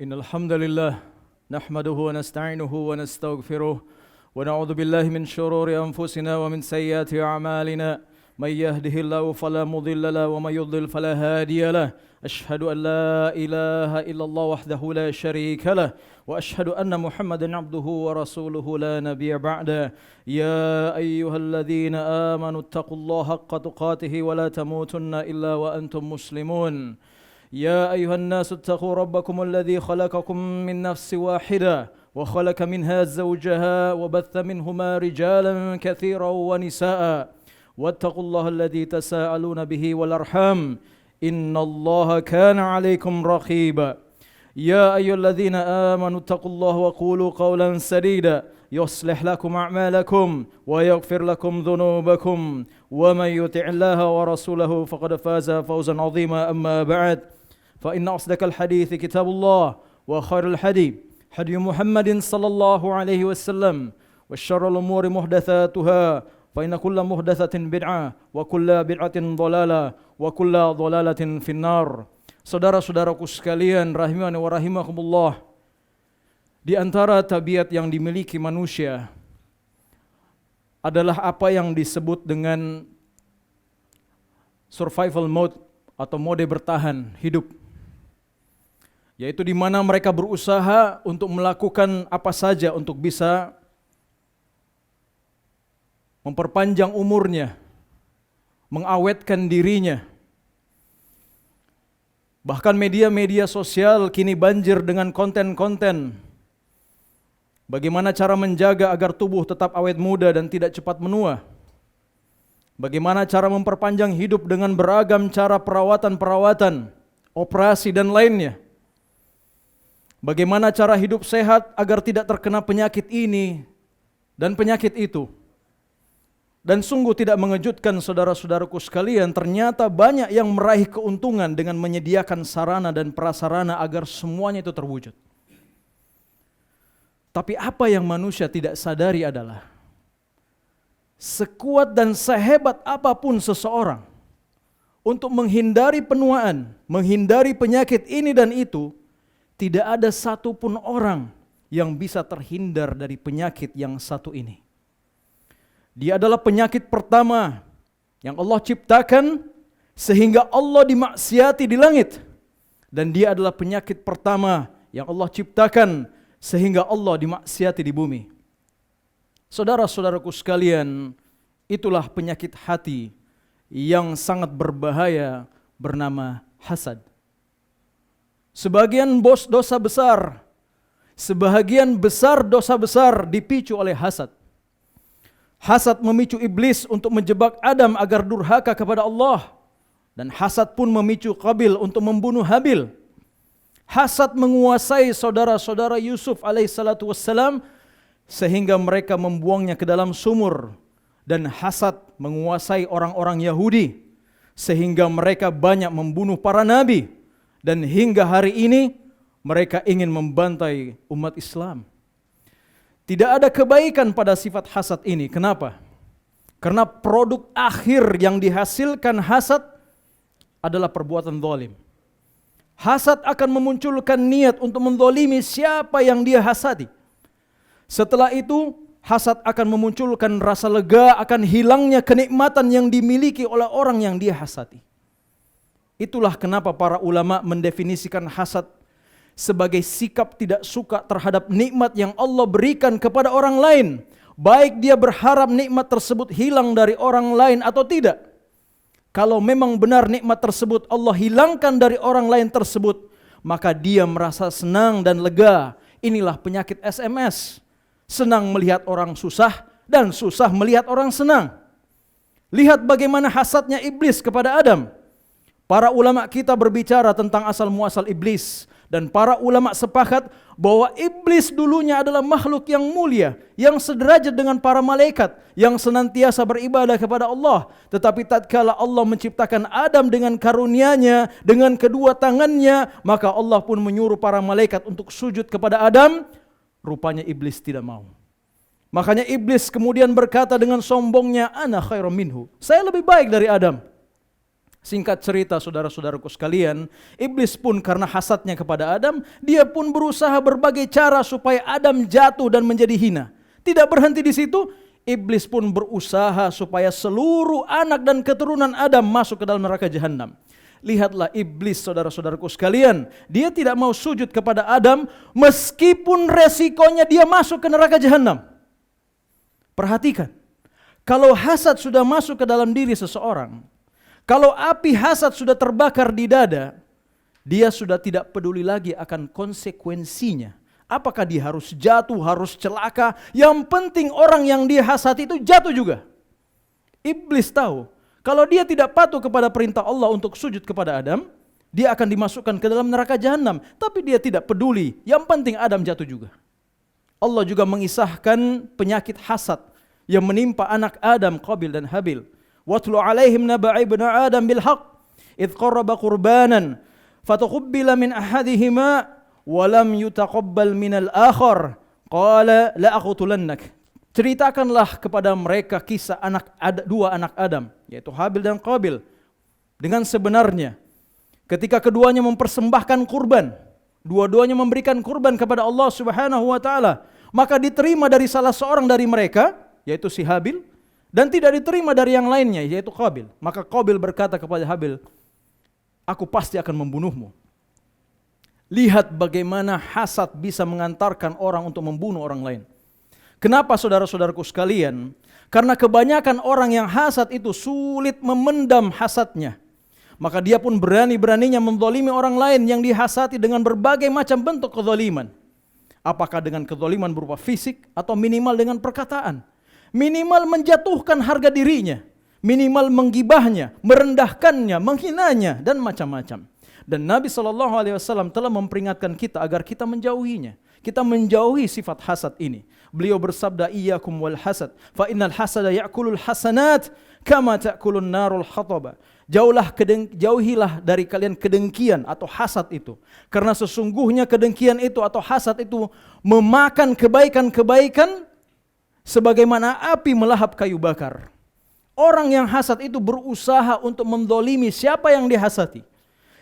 إن الحمد لله نحمده ونستعينه ونستغفره ونعوذ بالله من شرور أنفسنا ومن سيئات أعمالنا من يهده الله فلا مضل له ومن يضلل فلا هادي له أشهد أن لا إله إلا الله وحده لا شريك له وأشهد أن محمدا عبده ورسوله لا نبي بعده يا أيها الذين آمنوا اتقوا الله حق تقاته ولا تموتن إلا وأنتم مسلمون يا أيها الناس اتقوا ربكم الذي خلقكم من نفس واحدة وخلق منها زوجها وبث منهما رجالا كثيرا ونساء واتقوا الله الذي تساءلون به والأرحام إن الله كان عليكم رقيبا يا أيها الذين آمنوا اتقوا الله وقولوا قولا سديدا يصلح لكم أعمالكم ويغفر لكم ذنوبكم ومن يطع الله ورسوله فقد فاز فوزا عظيما أما بعد فإن أصدق الحديث كتاب الله وخير الحديث حديث محمد صلى الله عليه وسلم وشر الأمور محدثاتها فإن كل محدثة بدعة وكل بدعة ضلالة وكل ضلالة في النار. Saudara-saudaraku sekalian rahimani wa rahimakumullah, di antara tabiat yang dimiliki manusia adalah apa yang disebut dengan survival mode atau mode bertahan hidup, yaitu di mana mereka berusaha untuk melakukan apa saja untuk bisa memperpanjang umurnya, mengawetkan dirinya. Bahkan media-media sosial kini banjir dengan konten-konten bagaimana cara menjaga agar tubuh tetap awet muda dan tidak cepat menua. Bagaimana cara memperpanjang hidup dengan beragam cara perawatan-perawatan, operasi dan lainnya. Bagaimana cara hidup sehat agar tidak terkena penyakit ini dan penyakit itu. Dan sungguh tidak mengejutkan saudara-saudaraku sekalian, ternyata banyak yang meraih keuntungan dengan menyediakan sarana dan prasarana agar semuanya itu terwujud. Tapi apa yang manusia tidak sadari adalah sekuat dan sehebat apapun seseorang untuk menghindari penuaan, menghindari penyakit ini dan itu, tidak ada satupun orang yang bisa terhindar dari penyakit yang satu ini. Dia adalah penyakit pertama yang Allah ciptakan sehingga Allah dimaksiati di langit. Dan dia adalah penyakit pertama yang Allah ciptakan sehingga Allah dimaksiati di bumi. Saudara-saudaraku sekalian, itulah penyakit hati yang sangat berbahaya bernama hasad. Sebagian dosa besar dipicu oleh hasad. Hasad memicu iblis untuk menjebak Adam agar durhaka kepada Allah. Dan hasad pun memicu Qabil untuk membunuh Habil. Hasad menguasai saudara-saudara Yusuf alaihissalatu wassalam sehingga mereka membuangnya ke dalam sumur. Dan hasad menguasai orang-orang Yahudi sehingga mereka banyak membunuh para nabi. Dan hingga hari ini mereka ingin membantai umat Islam. Tidak ada kebaikan pada sifat hasad ini. Kenapa? Karena produk akhir yang dihasilkan hasad adalah perbuatan zalim. Hasad akan memunculkan niat untuk menzalimi siapa yang dia hasadi. Setelah itu, hasad akan memunculkan rasa lega akan hilangnya kenikmatan yang dimiliki oleh orang yang dia hasadi. Itulah kenapa para ulama mendefinisikan hasad sebagai sikap tidak suka terhadap nikmat yang Allah berikan kepada orang lain, baik dia berharap nikmat tersebut hilang dari orang lain atau tidak. Kalau memang benar nikmat tersebut Allah hilangkan dari orang lain tersebut, maka dia merasa senang dan lega. Inilah penyakit SMS. Senang melihat orang susah dan susah melihat orang senang. Lihat bagaimana hasadnya iblis kepada Adam. Para ulama kita berbicara tentang asal muasal iblis. Dan para ulama sepakat bahwa iblis dulunya adalah makhluk yang mulia, yang sederajat dengan para malaikat, yang senantiasa beribadah kepada Allah. Tetapi tatkala Allah menciptakan Adam dengan karunia-Nya, dengan kedua tangannya, maka Allah pun menyuruh para malaikat untuk sujud kepada Adam. Rupanya iblis tidak mau. Makanya iblis kemudian berkata dengan sombongnya, "Ana khairum minhu." Saya lebih baik dari Adam. Singkat cerita saudara-saudaraku sekalian, iblis pun karena hasadnya kepada Adam, dia pun berusaha berbagai cara supaya Adam jatuh dan menjadi hina. Tidak berhenti di situ, iblis pun berusaha supaya seluruh anak dan keturunan Adam masuk ke dalam neraka jahanam. Lihatlah iblis saudara-saudaraku sekalian, dia tidak mau sujud kepada Adam meskipun resikonya dia masuk ke neraka jahanam. Perhatikan, kalau hasad sudah masuk ke dalam diri seseorang, kalau api hasad sudah terbakar di dada, dia sudah tidak peduli lagi akan konsekuensinya. Apakah dia harus jatuh, harus celaka, yang penting orang yang dia hasad itu jatuh juga. Iblis tahu, kalau dia tidak patuh kepada perintah Allah untuk sujud kepada Adam, dia akan dimasukkan ke dalam neraka jahanam. Tapi dia tidak peduli, yang penting Adam jatuh juga. Allah juga mengisahkan penyakit hasad yang menimpa anak Adam, Qabil dan Habil. Watlu alaihim naba'i ibn Adam bil haqq idh qarraba qurbanan fatuqabbala min ahadihima wa lam yutaqabbal minal akhar qala la aqtulannak. Ceritakanlah kepada mereka kisah dua anak Adam, yaitu Habil dan Qabil, dengan sebenarnya. Ketika keduanya mempersembahkan kurban, dua-duanya memberikan kurban kepada Allah Subhanahu wa taala, maka diterima dari salah seorang dari mereka, yaitu si Habil, dan tidak diterima dari yang lainnya, yaitu Qabil. Maka Qabil berkata kepada Habil, aku pasti akan membunuhmu. Lihat bagaimana hasad bisa mengantarkan orang untuk membunuh orang lain. Kenapa saudara-saudaraku sekalian? Karena kebanyakan orang yang hasad itu sulit memendam hasadnya. Maka dia pun berani-beraninya menzalimi orang lain yang dihasati dengan berbagai macam bentuk kezaliman. Apakah dengan kezaliman berupa fisik atau minimal dengan perkataan. Minimal menjatuhkan harga dirinya, minimal menggibahnya, merendahkannya, menghinanya, dan macam-macam. Dan Nabi SAW telah memperingatkan kita agar kita menjauhinya. Kita menjauhi sifat hasad ini. Beliau bersabda, iyyakum wal hasad, fa innal hasada ya'kulul hasanat kama ta'kulun narul hataba. Jauhilah dari kalian kedengkian atau hasad itu. Karena sesungguhnya kedengkian itu atau hasad itu memakan kebaikan-kebaikan sebagaimana api melahap kayu bakar. Orang yang hasad itu berusaha untuk mendolimi siapa yang dihasati.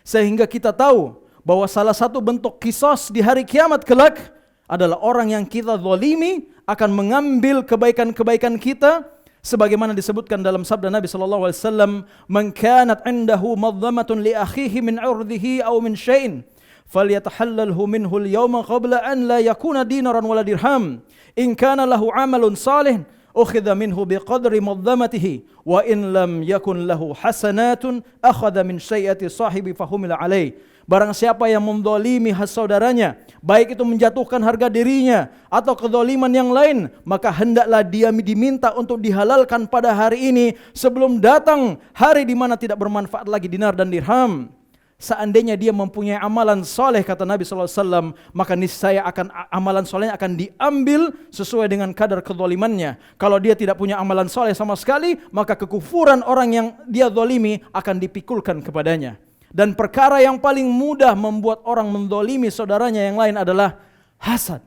Sehingga kita tahu bahwa salah satu bentuk kisos di hari kiamat kelak adalah orang yang kita zalimi akan mengambil kebaikan-kebaikan kita. Sebagaimana disebutkan dalam sabda Nabi SAW, man kanat indahu madzamatun li akhihi min urdihi aw min syai'in falyatahallalhu minhu al-yawma qabla an la yakuna dinaran wala dirham. In kana lahu amalun salih ukhidha minhu biqadri madzamatihi wa in lam yakun lahu hasanatun akhadha min sayyiati sahibi fahumila alaih. Barang siapa yang menzalimi saudaranya, baik itu menjatuhkan harga dirinya atau kezaliman yang lain, maka hendaklah dia diminta untuk dihalalkan pada hari ini sebelum datang hari di mana tidak bermanfaat lagi dinar dan dirham. Seandainya dia mempunyai amalan soleh, kata Nabi SAW, maka niscaya amalan solehnya akan diambil sesuai dengan kadar kezalimannya. Kalau dia tidak punya amalan soleh sama sekali, maka kekufuran orang yang dia zalimi akan dipikulkan kepadanya. Dan perkara yang paling mudah membuat orang menzalimi saudaranya yang lain adalah hasad.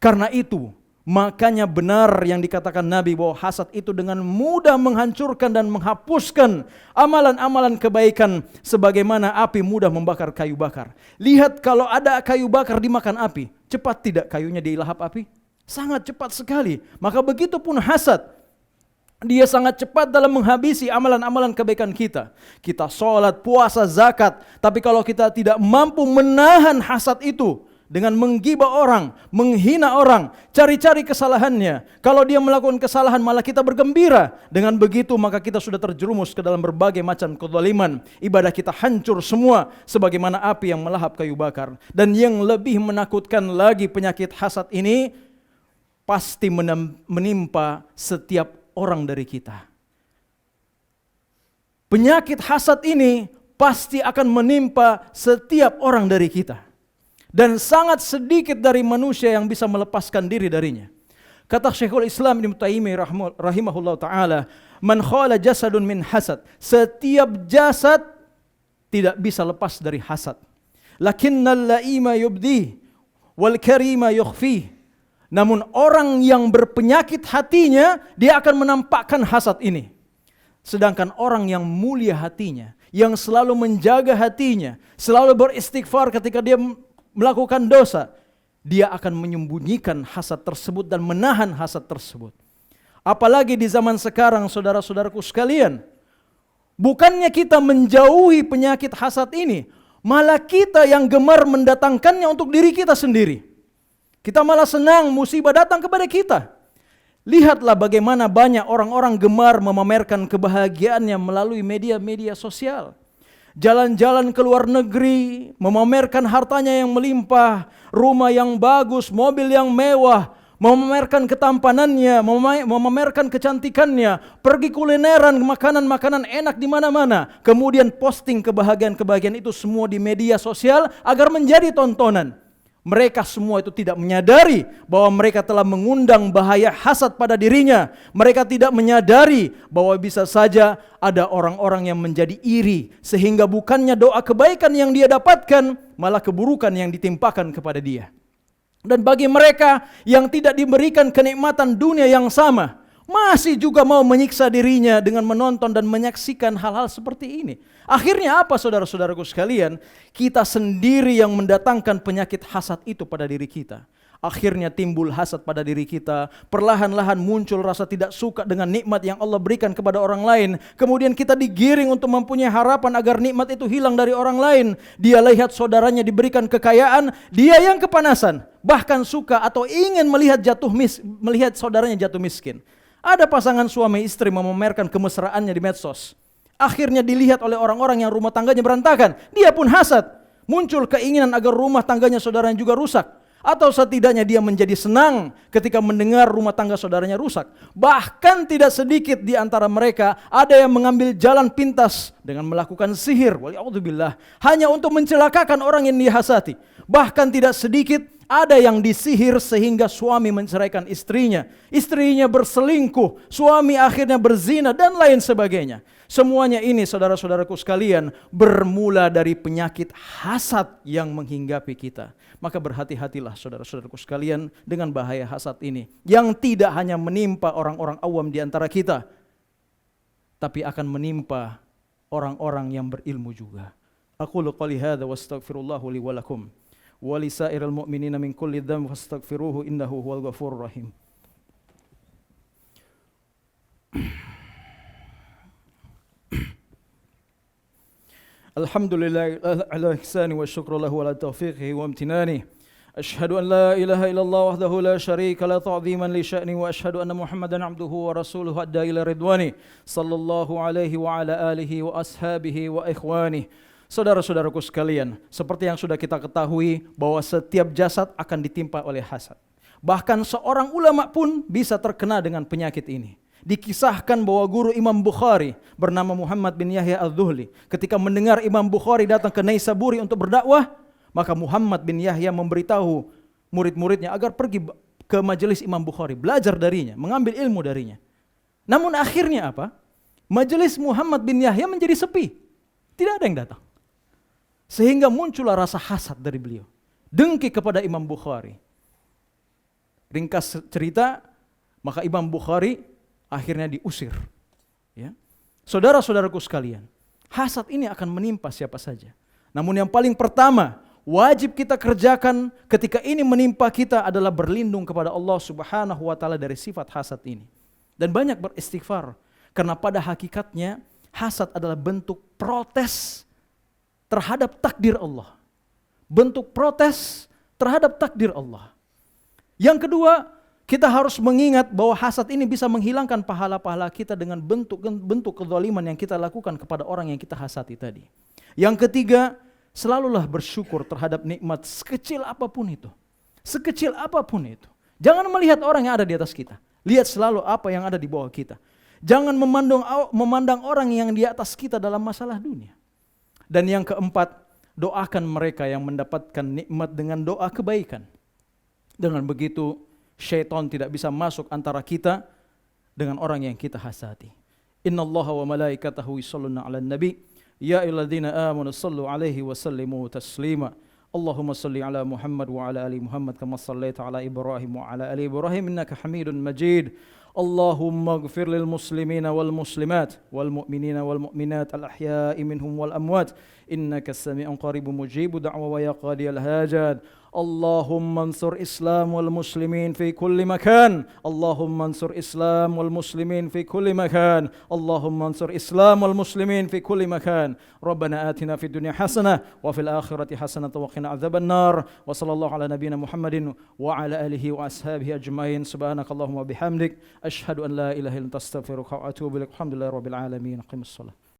Karena itu, makanya benar yang dikatakan Nabi bahwa hasad itu dengan mudah menghancurkan dan menghapuskan amalan-amalan kebaikan sebagaimana api mudah membakar kayu bakar. Lihat kalau ada kayu bakar dimakan api, cepat tidak kayunya dilahap api? Sangat cepat sekali. Maka begitu pun hasad. Dia sangat cepat dalam menghabisi amalan-amalan kebaikan kita. Kita sholat, puasa, zakat. Tapi kalau kita tidak mampu menahan hasad itu dengan menggibah orang, menghina orang, cari-cari kesalahannya. Kalau dia melakukan kesalahan malah kita bergembira. Dengan begitu maka kita sudah terjerumus ke dalam berbagai macam kezaliman. Ibadah kita hancur semua sebagaimana api yang melahap kayu bakar. Dan yang lebih menakutkan lagi, penyakit hasad ini pasti menimpa setiap orang dari kita. Penyakit hasad ini pasti akan menimpa setiap orang dari kita. Dan sangat sedikit dari manusia yang bisa melepaskan diri darinya. Kata Syekhul Islam Ibnu Taimiyah rahimahullah ta'ala, man khala jasadun min hasad. Setiap jasad tidak bisa lepas dari hasad. Lakinnal la'ima yubdi wal karima yukhfi. Namun orang yang berpenyakit hatinya, dia akan menampakkan hasad ini. Sedangkan orang yang mulia hatinya, yang selalu menjaga hatinya, selalu beristighfar ketika dia melakukan dosa, dia akan menyembunyikan hasad tersebut dan menahan hasad tersebut. Apalagi di zaman sekarang, saudara-saudaraku sekalian, bukannya kita menjauhi penyakit hasad ini, malah kita yang gemar mendatangkannya untuk diri kita sendiri. Kita malah senang musibah datang kepada kita. Lihatlah bagaimana banyak orang-orang gemar memamerkan kebahagiaannya melalui media-media sosial. Jalan-jalan ke luar negeri, memamerkan hartanya yang melimpah, rumah yang bagus, mobil yang mewah, memamerkan ketampanannya, memamerkan kecantikannya, pergi kulineran, makanan-makanan enak di mana-mana, kemudian posting kebahagiaan-kebahagiaan itu semua di media sosial agar menjadi tontonan. Mereka semua itu tidak menyadari bahwa mereka telah mengundang bahaya hasad pada dirinya. Mereka tidak menyadari bahwa bisa saja ada orang-orang yang menjadi iri, sehingga bukannya doa kebaikan yang dia dapatkan, malah keburukan yang ditimpakan kepada dia. Dan bagi mereka yang tidak diberikan kenikmatan dunia yang sama, masih juga mau menyiksa dirinya dengan menonton dan menyaksikan hal-hal seperti ini. Akhirnya apa, saudara-saudaraku sekalian? Kita sendiri yang mendatangkan penyakit hasad itu pada diri kita. Akhirnya timbul hasad pada diri kita. Perlahan-lahan muncul rasa tidak suka dengan nikmat yang Allah berikan kepada orang lain. Kemudian kita digiring untuk mempunyai harapan agar nikmat itu hilang dari orang lain. Dia lihat saudaranya diberikan kekayaan, dia yang kepanasan. Bahkan suka atau ingin melihat saudaranya jatuh miskin. Ada pasangan suami istri memamerkan kemesraannya di medsos. Akhirnya dilihat oleh orang-orang yang rumah tangganya berantakan. Dia pun hasad. Muncul keinginan agar rumah tangganya saudaranya juga rusak. Atau setidaknya dia menjadi senang ketika mendengar rumah tangga saudaranya rusak. Bahkan tidak sedikit di antara mereka ada yang mengambil jalan pintas dengan melakukan sihir, waliyadzubillah, hanya untuk mencelakakan orang yang dihasati. Bahkan tidak sedikit ada yang disihir sehingga suami menceraikan istrinya. Istrinya berselingkuh, suami akhirnya berzina dan lain sebagainya. Semuanya ini, saudara-saudaraku sekalian, bermula dari penyakit hasad yang menghinggapi kita. Maka berhati-hatilah, saudara-saudaraku sekalian, dengan bahaya hasad ini, yang tidak hanya menimpa orang-orang awam di antara kita, tapi akan menimpa orang-orang yang berilmu juga. Aqulu qouli hadza wa astaghfirullahu li wa lakum wa lisairil mu'minina min kulli dhanbin fastaghfiruhu innahu huwal ghafurur rahim. Alhamdulillah ala ihsani wa syukru lahu ala taufiqihi wa amtinani. Ashhadu an la ilaha illallah wahdahu la syarika la ta'ziman li sya'ni wa ashhadu anna Muhammadan abduhu wa rasuluhu adda ila ridwani sallallahu alaihi wa ala alihi wa ashabihi wa ikhwani. Saudara-saudaraku sekalian, seperti yang sudah kita ketahui bahwa setiap jasad akan ditimpa oleh hasad. Bahkan seorang ulama pun bisa terkena dengan penyakit ini. Dikisahkan bahwa guru Imam Bukhari bernama Muhammad bin Yahya al-Dhuhli, ketika mendengar Imam Bukhari datang ke Naisaburi untuk berdakwah, maka Muhammad bin Yahya memberitahu murid-muridnya agar pergi ke majelis Imam Bukhari, belajar darinya, mengambil ilmu darinya. Namun akhirnya apa? Majelis Muhammad bin Yahya menjadi sepi. Tidak ada yang datang. Sehingga muncullah rasa hasad dari beliau. Dengki kepada Imam Bukhari. Ringkas cerita, maka Imam Bukhari akhirnya diusir. Ya. Saudara-saudaraku sekalian, hasad ini akan menimpa siapa saja. Namun yang paling pertama, wajib kita kerjakan ketika ini menimpa kita adalah berlindung kepada Allah Subhanahu wa taala dari sifat hasad ini. Dan banyak beristighfar, karena pada hakikatnya hasad adalah bentuk protes terhadap takdir Allah. Bentuk protes terhadap takdir Allah. Yang kedua, kita harus mengingat bahwa hasad ini bisa menghilangkan pahala-pahala kita dengan bentuk kezaliman yang kita lakukan kepada orang yang kita hasati tadi. Yang ketiga, selalulah bersyukur terhadap nikmat sekecil apapun itu. Sekecil apapun itu. Jangan melihat orang yang ada di atas kita. Lihat selalu apa yang ada di bawah kita. Jangan memandang orang yang di atas kita dalam masalah dunia. Dan yang keempat, doakan mereka yang mendapatkan nikmat dengan doa kebaikan. Dengan begitu, syaitan tidak bisa masuk antara kita dengan orang yang kita hasati. Innallaha wa malaikatahu yusholluna 'alan nabi ya ayyuhalladzina amanu shallu 'alaihi wa sallimu taslima. Allahumma shalli 'ala Muhammad wa 'ala ali Muhammad kama shallaita 'ala Ibrahim wa 'ala ali Ibrahim innaka Hamidun Majid. اللهم اغفر للمسلمين والمسلمات والمؤمنين والمؤمنات الأحياء منهم والأموات إنك السميع قريب مجيب دعوة ويا قاضي الحاجات. اللهم انصر إسلام والمسلمين في كل مكان. اللهم انصر إسلام والمسلمين في كل مكان. اللهم انصر إسلام والمسلمين في كل مكان. ربنا آتنا في الدنيا حسنة وفي الآخرة حسنة وقنا عذاب النار. وصلى الله على نبينا محمد وعلى آله وأصحابه أجمعين. سبحانك اللهم وبحمدك أشهد أن لا إله إلا أنت أستغفرك وأتوب إليك. الحمد لله رب العالمين. أقم الصلاة.